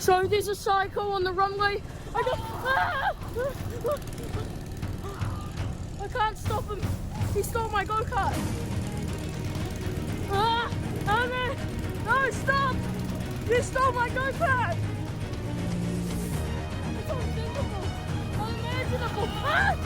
So there's a cycle on the runway. I can't stop him. He stole my go-kart. Oh no! No, stop! You stole my go-kart! It's unthinkable. Unimaginable. Ah!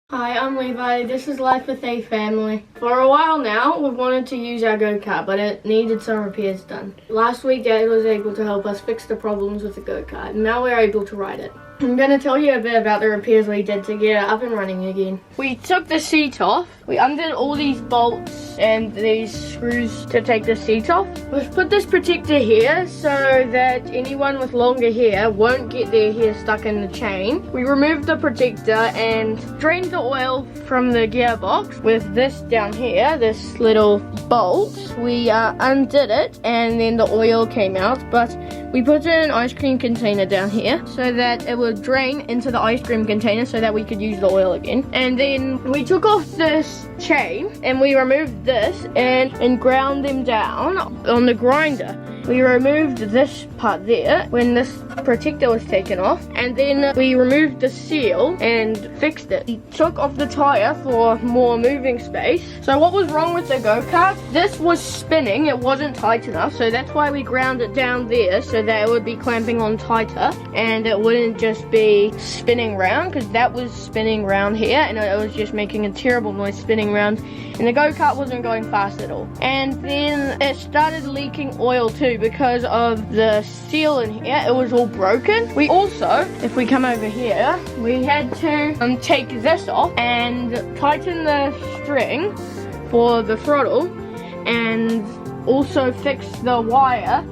Hi, I'm Levi. This is Life with a Family. For a while now, we've wanted to use our go-kart, but it needed some repairs done. Last week, Dad was able to help us fix the problems with the go-kart, and now we're able to ride it. I'm going to tell you a bit about the repairs we did to get it up and running again. We took the seat off. We undid all these bolts and these screws to take the seat off. We've put this protector here so that anyone with longer hair won't get their hair stuck in the chain. We removed the protector and drained the oil from the gearbox with this down here, this little bolt. We undid it and then the oil came out, but we put an ice cream container down here so that it would drain into the ice cream container so that we could use the oil again. And then we took off this chain and we removed this and ground them down on the grinder. We removed this part there when this protector was taken off, and then we removed the seal and fixed it. We took off the tire for more moving space. So what was wrong with the go-kart? This was spinning, it wasn't tight enough, so that's why we ground it down there so that it would be clamping on tighter and it wouldn't just be spinning round, because that was spinning round here and it was just making a terrible noise spinning round, and the go-kart wasn't going fast at all. And then it started leaking oil too because of the seal in here. It was all broken. We also, if we come over here, we had to take this off and tighten the string for the throttle and also fix the wire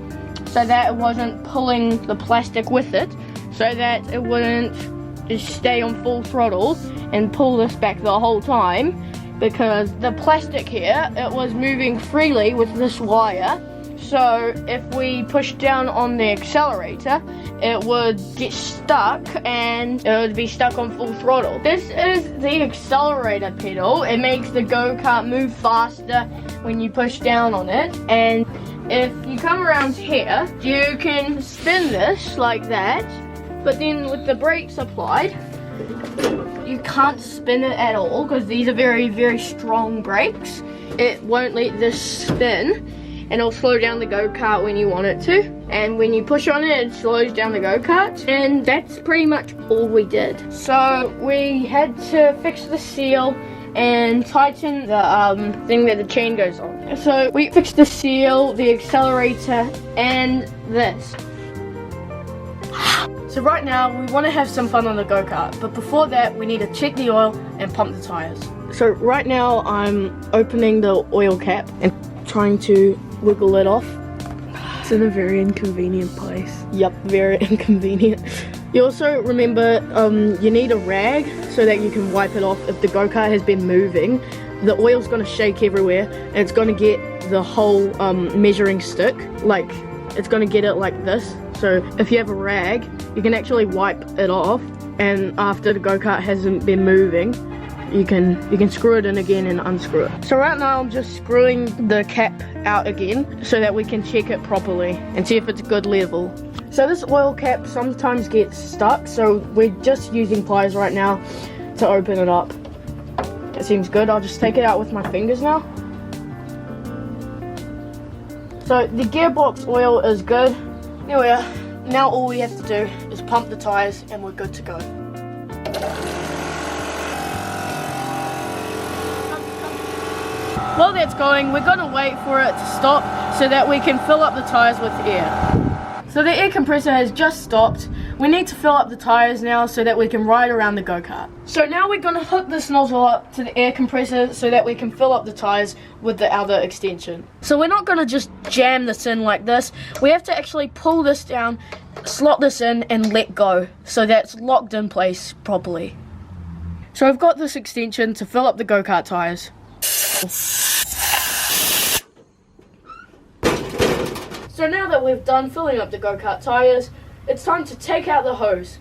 so that it wasn't pulling the plastic with it, so that it wouldn't just stay on full throttle and pull this back the whole time, because the plastic here, it was moving freely with this wire. So if we push down on the accelerator, it would get stuck and it would be stuck on full throttle. This is the accelerator pedal. It makes the go-kart move faster when you push down on it. And if you come around here, you can spin this like that, but then with the brakes applied, you can't spin it at all because these are very, very strong brakes. It won't let this spin, and it'll slow down the go-kart when you want it to. And when you push on it, it slows down the go-kart. And that's pretty much all we did. So we had to fix the seal and tighten the thing that the chain goes on. So we fixed the seal, the accelerator, and this. So right now, we want to have some fun on the go-kart, but before that, we need to check the oil and pump the tires. So right now, I'm opening the oil cap and trying to wiggle it off. It's in a very inconvenient place. Yep, very inconvenient. You also remember, you need a rag so that you can wipe it off if the go-kart has been moving. The oil's going to shake everywhere, and it's going to get the whole measuring stick, like, it's going to get it like this. So if you have a rag, you can actually wipe it off, and after the go-kart hasn't been moving, you can screw it in again and unscrew it. So right now I'm just screwing the cap out again so that we can check it properly and see if it's good level. So this oil cap sometimes gets stuck, so we're just using pliers right now to open it up. It seems good. I'll just take it out with my fingers now. So the gearbox oil is good. There we are. Now all we have to do is pump the tires and we're good to go. While that's going, we're going to wait for it to stop so that we can fill up the tires with air. So the air compressor has just stopped. We need to fill up the tires now so that we can ride around the go-kart. So now we're going to hook this nozzle up to the air compressor so that we can fill up the tires with the outer extension. So we're not going to just jam this in like this. We have to actually pull this down, slot this in and let go so that's locked in place properly. So I've got this extension to fill up the go-kart tyres. So now that we've done filling up the go-kart tyres, it's time to take out the hose.